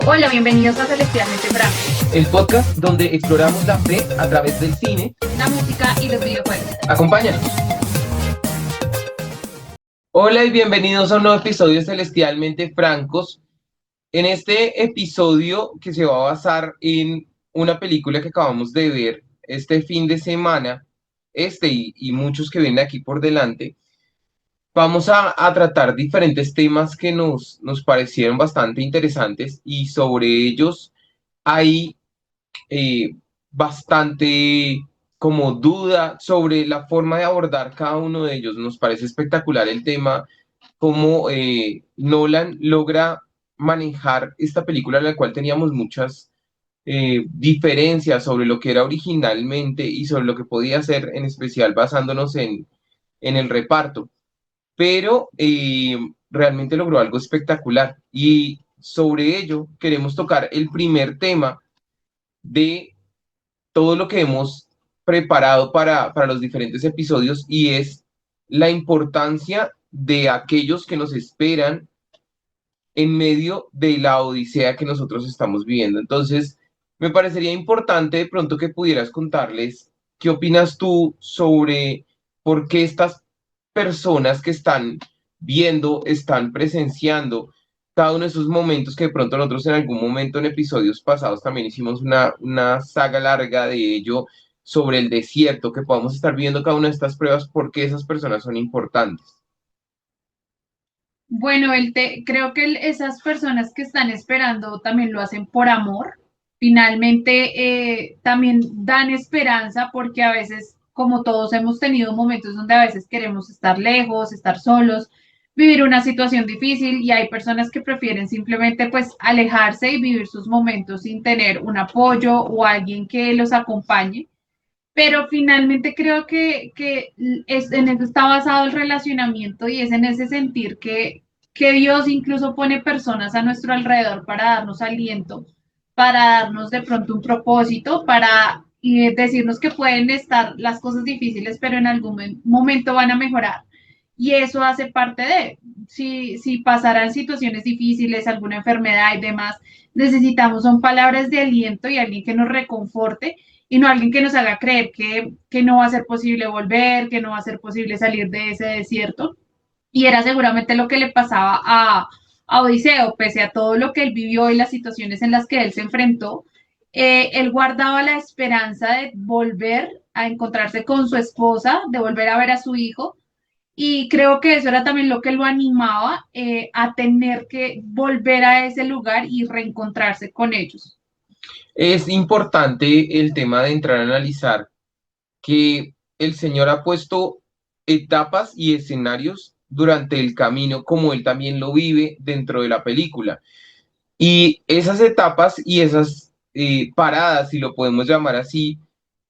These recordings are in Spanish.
Hola, bienvenidos a Celestialmente Francos, El podcast donde exploramos la fe a través del cine. la música y los videojuegos. Acompáñanos. Hola y bienvenidos a un nuevo episodio de Celestialmente Francos. En este episodio que se va a basar en una película que acabamos de ver este fin de semana, y muchos que vienen aquí por delante, vamos a tratar diferentes temas que nos parecieron bastante interesantes y sobre ellos hay eh, bastante como duda sobre la forma de abordar cada uno de ellos. Nos parece espectacular el tema, cómo Nolan logra manejar esta película en la cual teníamos muchas diferencias sobre lo que era originalmente y sobre lo que podía ser, en especial basándonos en el reparto. Pero realmente logró algo espectacular y sobre ello queremos tocar el primer tema de todo lo que hemos preparado para los diferentes episodios y es la importancia de aquellos que nos esperan en medio de la odisea que nosotros estamos viviendo. Entonces, me parecería importante de pronto que pudieras contarles qué opinas tú sobre por qué estas personas que están viendo, están presenciando cada uno de esos momentos que de pronto nosotros en algún momento en episodios pasados también hicimos una saga larga de ello sobre el desierto, que podamos estar viendo cada una de estas pruebas, por qué esas personas son importantes. Bueno, creo que esas personas que están esperando también lo hacen por amor. Finalmente, también dan esperanza porque a veces, como todos hemos tenido momentos donde a veces queremos estar lejos, estar solos, vivir una situación difícil y hay personas que prefieren simplemente pues alejarse y vivir sus momentos sin tener un apoyo o alguien que los acompañe. Pero finalmente creo que en eso está basado el relacionamiento y es en ese sentir que Dios incluso pone personas a nuestro alrededor para darnos aliento, para darnos de pronto un propósito, para decirnos que pueden estar las cosas difíciles, pero en algún momento van a mejorar. Y eso hace parte de, si pasaran situaciones difíciles, alguna enfermedad y demás, necesitamos son palabras de aliento y alguien que nos reconforte y no alguien que nos haga creer que no va a ser posible volver, que no va a ser posible salir de ese desierto. Y era seguramente lo que le pasaba a Odiseo, pese a todo lo que él vivió y las situaciones en las que él se enfrentó, él guardaba la esperanza de volver a encontrarse con su esposa, de volver a ver a su hijo. Y creo que eso era también lo que lo animaba a tener que volver a ese lugar y reencontrarse con ellos. Es importante el tema de entrar a analizar que el Señor ha puesto etapas y escenarios durante el camino, como Él también lo vive dentro de la película. Y esas etapas y esas paradas, si lo podemos llamar así,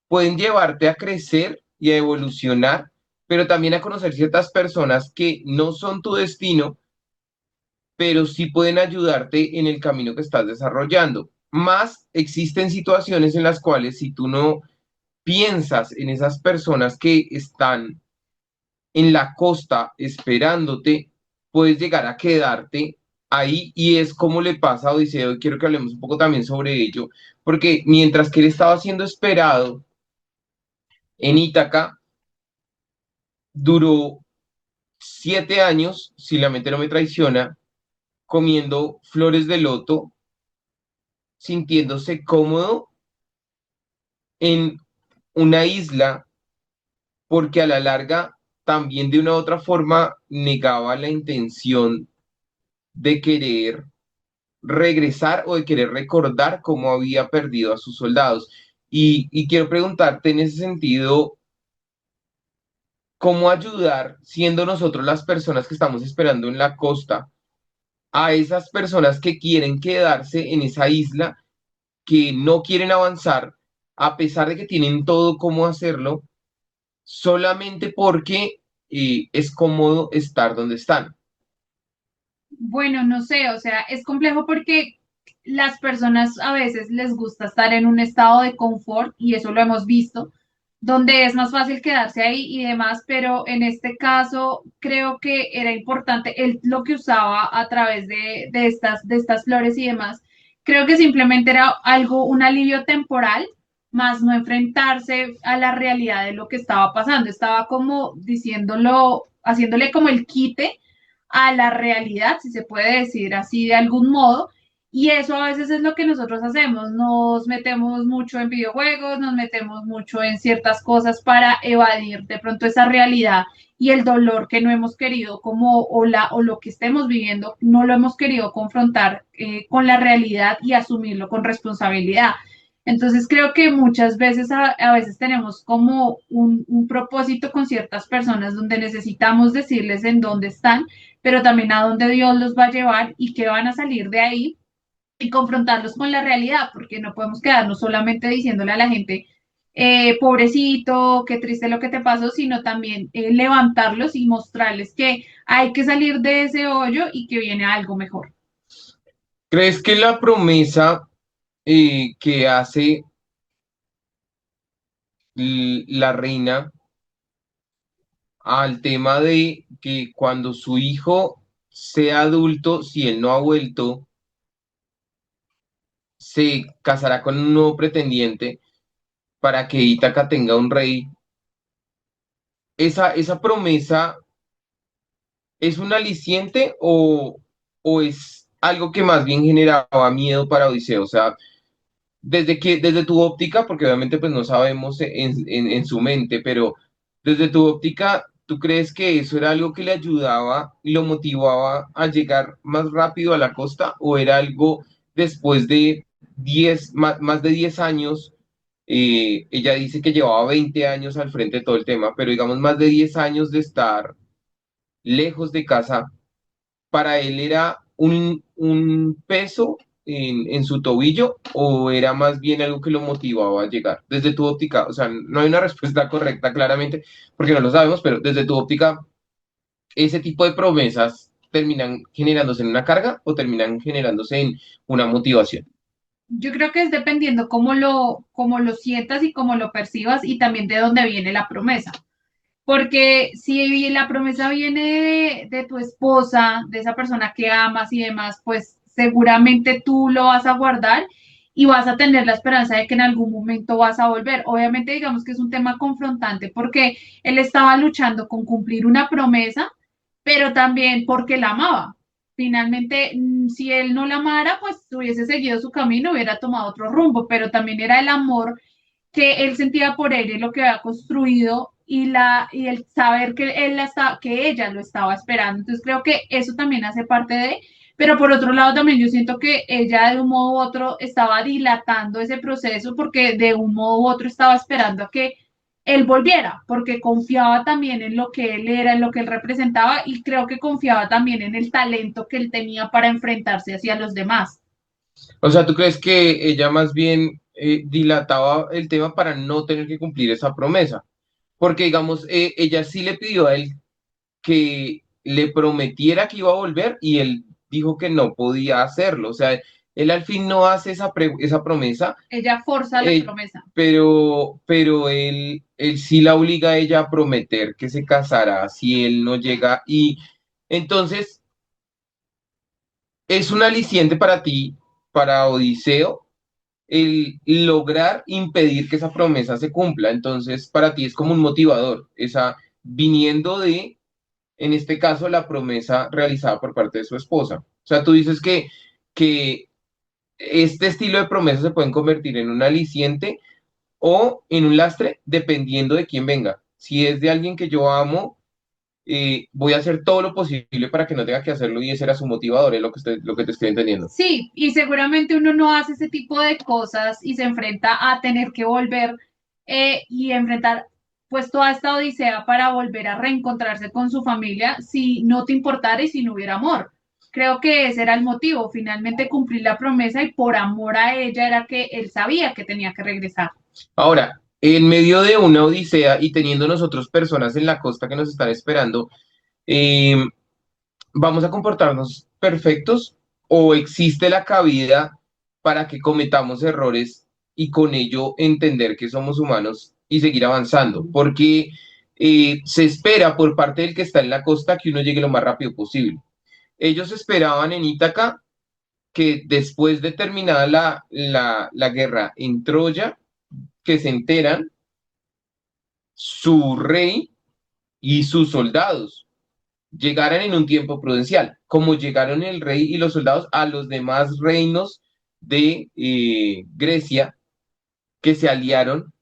pueden llevarte a crecer y a evolucionar, pero también a conocer ciertas personas que no son tu destino, pero sí pueden ayudarte en el camino que estás desarrollando. Más existen situaciones en las cuales si tú no piensas en esas personas que están en la costa esperándote, puedes llegar a quedarte ahí y es como le pasa a Odiseo y quiero que hablemos un poco también sobre ello, porque mientras que él estaba siendo esperado en Ítaca, duró 7 años, si la mente no me traiciona, comiendo flores de loto, sintiéndose cómodo en una isla, porque a la larga también de una u otra forma negaba la intención de querer regresar o de querer recordar cómo había perdido a sus soldados. Y quiero preguntarte en ese sentido, ¿cómo ayudar, siendo nosotros las personas que estamos esperando en la costa, a esas personas que quieren quedarse en esa isla, que no quieren avanzar, a pesar de que tienen todo cómo hacerlo, solamente porque es cómodo estar donde están? Bueno, no sé, o sea, es complejo porque las personas a veces les gusta estar en un estado de confort y eso lo hemos visto, donde es más fácil quedarse ahí y demás, pero en este caso creo que era importante él lo que usaba a través de estas flores y demás, Creo que simplemente era algo, un alivio temporal, más no enfrentarse a la realidad de lo que estaba pasando. Estaba como diciéndolo, haciéndole como el quite a la realidad, si se puede decir así de algún modo. Y eso a veces es lo que nosotros hacemos. Nos metemos mucho en videojuegos, nos metemos mucho en ciertas cosas para evadir de pronto esa realidad y el dolor que no hemos querido como o lo que estemos viviendo no lo hemos querido confrontar con la realidad y asumirlo con responsabilidad. Entonces creo que muchas veces a veces tenemos como un propósito con ciertas personas donde necesitamos decirles en dónde están, pero también a dónde Dios los va a llevar y que van a salir de ahí y confrontarlos con la realidad, porque no podemos quedarnos solamente diciéndole a la gente, pobrecito, qué triste lo que te pasó, sino también levantarlos y mostrarles que hay que salir de ese hoyo y que viene algo mejor. ¿Crees que la promesa que hace la reina al tema de que cuando su hijo sea adulto, si él no ha vuelto, se casará con un nuevo pretendiente para que Ítaca tenga un rey? ¿Esa promesa es un aliciente o es algo que más bien generaba miedo para Odiseo? O sea, desde tu óptica, porque obviamente pues no sabemos en su mente, pero desde tu óptica, ¿tú crees que eso era algo que le ayudaba y lo motivaba a llegar más rápido a la costa o era algo después de más de 10 años? Ella dice que llevaba 20 años al frente de todo el tema, pero digamos más de 10 años de estar lejos de casa, ¿para él era un peso en su tobillo o era más bien algo que lo motivaba a llegar? Desde tu óptica, o sea, no hay una respuesta correcta claramente porque no lo sabemos, pero desde tu óptica, ¿ese tipo de promesas terminan generándose en una carga o terminan generándose en una motivación? Yo creo que es dependiendo cómo lo sientas y cómo lo percibas y también de dónde viene la promesa. Porque si la promesa viene de tu esposa, de esa persona que amas y demás, pues seguramente tú lo vas a guardar y vas a tener la esperanza de que en algún momento vas a volver. Obviamente, digamos que es un tema confrontante porque él estaba luchando con cumplir una promesa, pero también porque la amaba. Finalmente, si él no la amara, pues hubiese seguido su camino, hubiera tomado otro rumbo, pero también era el amor que él sentía por ella y lo que había construido y el saber que que ella lo estaba esperando. Entonces creo que eso también hace parte de, pero por otro lado también yo siento que ella de un modo u otro estaba dilatando ese proceso porque de un modo u otro estaba esperando a que él volviera, porque confiaba también en lo que él era, en lo que él representaba y creo que confiaba también en el talento que él tenía para enfrentarse hacia los demás. O sea, ¿tú crees que ella más bien dilataba el tema para no tener que cumplir esa promesa? Porque, digamos, ella sí le pidió a él que le prometiera que iba a volver y él dijo que no podía hacerlo. O sea, él al fin no hace esa promesa, Ella forza la eh, promesa. pero él sí la obliga a ella a prometer que se casará si él no llega. Y entonces es un aliciente para ti, para Odiseo, el lograr impedir que esa promesa se cumpla. Entonces, para ti es como un motivador, esa viniendo de, en este caso, la promesa realizada por parte de su esposa. O sea, tú dices que este estilo de promesas se pueden convertir en un aliciente o en un lastre dependiendo de quién venga. Si es de alguien que yo amo, voy a hacer todo lo posible para que no tenga que hacerlo y ese era su motivador, es lo que te estoy entendiendo. Sí, y seguramente uno no hace ese tipo de cosas y se enfrenta a tener que volver y enfrentar pues toda esta odisea para volver a reencontrarse con su familia si no te importara y si no hubiera amor. Creo que ese era el motivo, finalmente cumplir la promesa y por amor a ella era que él sabía que tenía que regresar. Ahora, en medio de una odisea y teniendo nosotros personas en la costa que nos están esperando, eh, ¿vamos a comportarnos perfectos o existe la cabida para que cometamos errores y con ello entender que somos humanos y seguir avanzando? Porque se espera por parte del que está en la costa que uno llegue lo más rápido posible. Ellos esperaban en Ítaca que después de terminada la guerra en Troya, que se enteran, su rey y sus soldados llegaran en un tiempo prudencial, como llegaron el rey y los soldados a los demás reinos de Grecia que se aliaron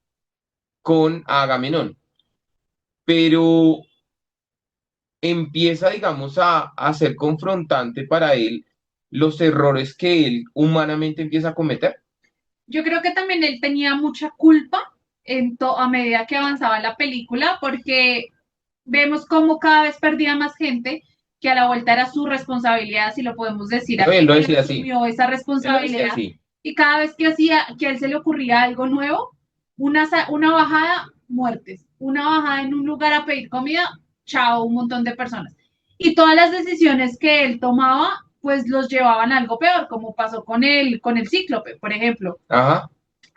con Agamenón. Pero empieza, digamos, a ser confrontante para él los errores que él humanamente empieza a cometer. Yo creo que también él tenía mucha culpa a medida que avanzaba la película, porque vemos cómo cada vez perdía más gente, que a la vuelta era su responsabilidad, si lo podemos decir No, él así. lo Él decía así, asumió esa él lo decía responsabilidad así. y cada vez que hacía, que a él se le ocurría algo nuevo, una bajada, muertes, una bajada en un lugar a pedir comida, chao, un montón de personas. Y todas las decisiones que él tomaba, pues los llevaban a algo peor, como pasó con el cíclope, por ejemplo. Ajá.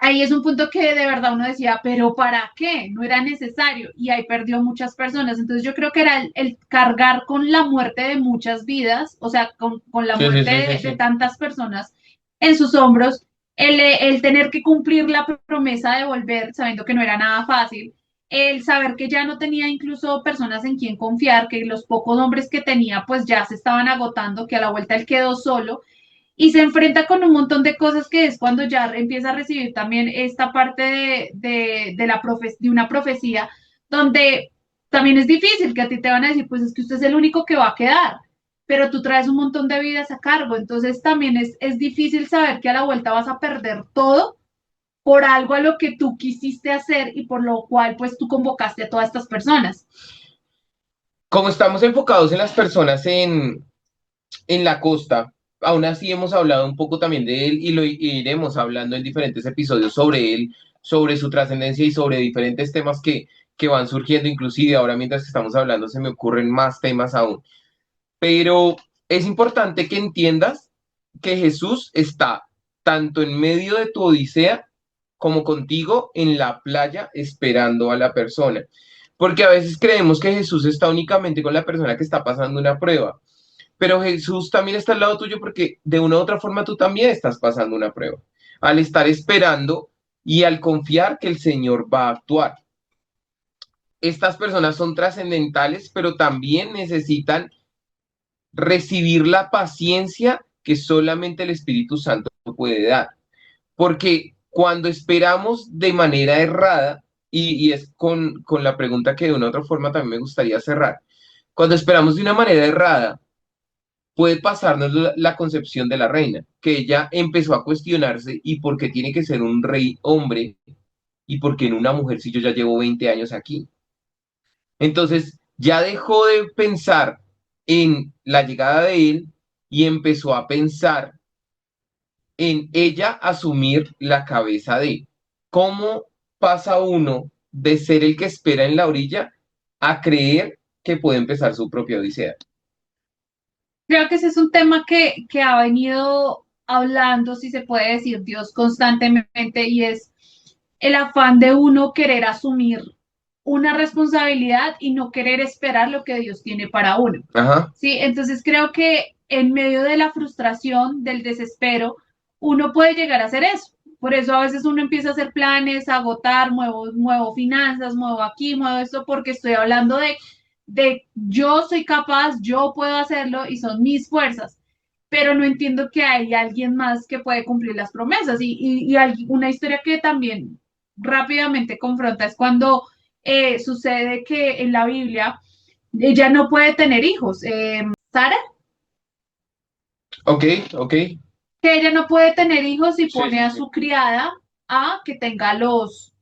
Ahí es un punto que de verdad uno decía, pero ¿para qué? No era necesario. Y ahí perdió muchas personas. Entonces yo creo que era el cargar con la muerte de muchas vidas, o sea, con la Sí, sí, muerte sí, sí, de sí. tantas personas en sus hombros, el tener que cumplir la promesa de volver, sabiendo que no era nada fácil, el saber que ya no tenía incluso personas en quien confiar, que los pocos hombres que tenía pues ya se estaban agotando, que a la vuelta él quedó solo y se enfrenta con un montón de cosas que es cuando ya empieza a recibir también esta parte de una profecía, donde también es difícil que a ti te van a decir, pues es que usted es el único que va a quedar, pero tú traes un montón de vidas a cargo, entonces también es difícil saber que a la vuelta vas a perder todo por algo a lo que tú quisiste hacer y por lo cual pues tú convocaste a todas estas personas. Como estamos enfocados en las personas en la costa, aún así hemos hablado un poco también de él y lo iremos hablando en diferentes episodios sobre él, sobre su trascendencia y sobre diferentes temas que van surgiendo, inclusive ahora mientras estamos hablando se me ocurren más temas aún. Pero es importante que entiendas que Jesús está tanto en medio de tu odisea como contigo en la playa esperando a la persona. Porque a veces creemos que Jesús está únicamente con la persona que está pasando una prueba, pero Jesús también está al lado tuyo porque de una u otra forma tú también estás pasando una prueba. Al estar esperando y al confiar que el Señor va a actuar. Estas personas son trascendentales, pero también necesitan recibir la paciencia que solamente el Espíritu Santo puede dar. Porque cuando esperamos de manera errada, y es con la pregunta que de una u otra forma también me gustaría cerrar, cuando esperamos de una manera errada, puede pasarnos la concepción de la reina, que ella empezó a cuestionarse y por qué tiene que ser un rey hombre y por qué en una mujer si yo ya llevo 20 años aquí. Entonces ya dejó de pensar en la llegada de él y empezó a pensar en ella asumir la cabeza de cómo pasa uno de ser el que espera en la orilla a creer que puede empezar su propia odisea. Creo que ese es un tema que ha venido hablando, si se puede decir, Dios constantemente, y es el afán de uno querer asumir una responsabilidad y no querer esperar lo que Dios tiene para uno. Ajá. Sí, entonces creo que en medio de la frustración, del desespero, uno puede llegar a hacer eso. Por eso a veces uno empieza a hacer planes, a agotar, muevo finanzas, muevo aquí, muevo esto, porque estoy hablando de yo soy capaz, yo puedo hacerlo y son mis fuerzas, pero no entiendo que hay alguien más que puede cumplir las promesas. Una historia que también rápidamente confronta es cuando sucede que en la Biblia ella no puede tener hijos. Sara, Ok, ok. que ella no puede tener hijos y Sí, pone sí, a sí. su criada a que tenga Sí, los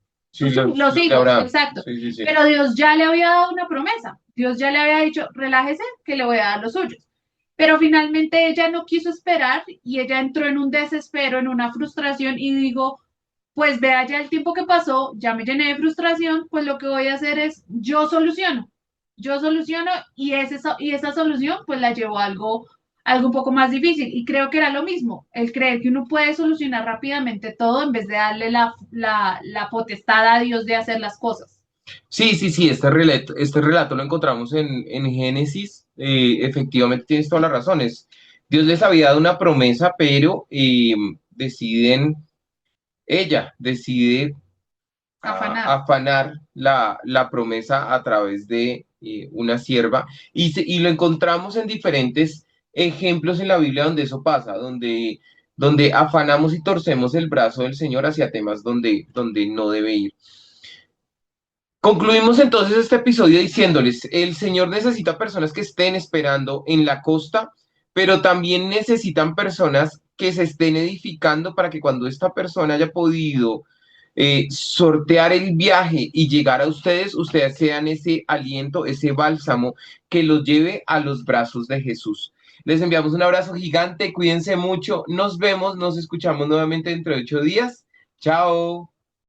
los de hijos, Abraham. exacto. Sí, sí, sí. Pero Dios ya le había dado una promesa. Dios ya le había dicho, relájese, que le voy a dar los suyos. Pero finalmente ella no quiso esperar y ella entró en un desespero, en una frustración y digo, pues vea ya el tiempo que pasó, ya me llené de frustración, pues lo que voy a hacer es yo soluciono y esa solución pues la llevó a algo un poco más difícil y creo que era lo mismo, el creer que uno puede solucionar rápidamente todo en vez de darle la potestad a Dios de hacer las cosas. Sí, sí, sí, este relato lo encontramos en Génesis. Efectivamente, tienes todas las razones. Dios les había dado una promesa, pero ella decide Afanar. afanar la promesa a través de una sierva y lo encontramos en diferentes ejemplos en la Biblia donde eso pasa, donde afanamos y torcemos el brazo del Señor hacia temas donde no debe ir. Concluimos entonces este episodio diciéndoles, el Señor necesita personas que estén esperando en la costa, pero también necesitan personas que se estén edificando para que cuando esta persona haya podido sortear el viaje y llegar a ustedes, ustedes sean ese aliento, ese bálsamo que los lleve a los brazos de Jesús. Les enviamos un abrazo gigante, cuídense mucho, nos vemos, nos escuchamos nuevamente dentro de 8 días. Chao.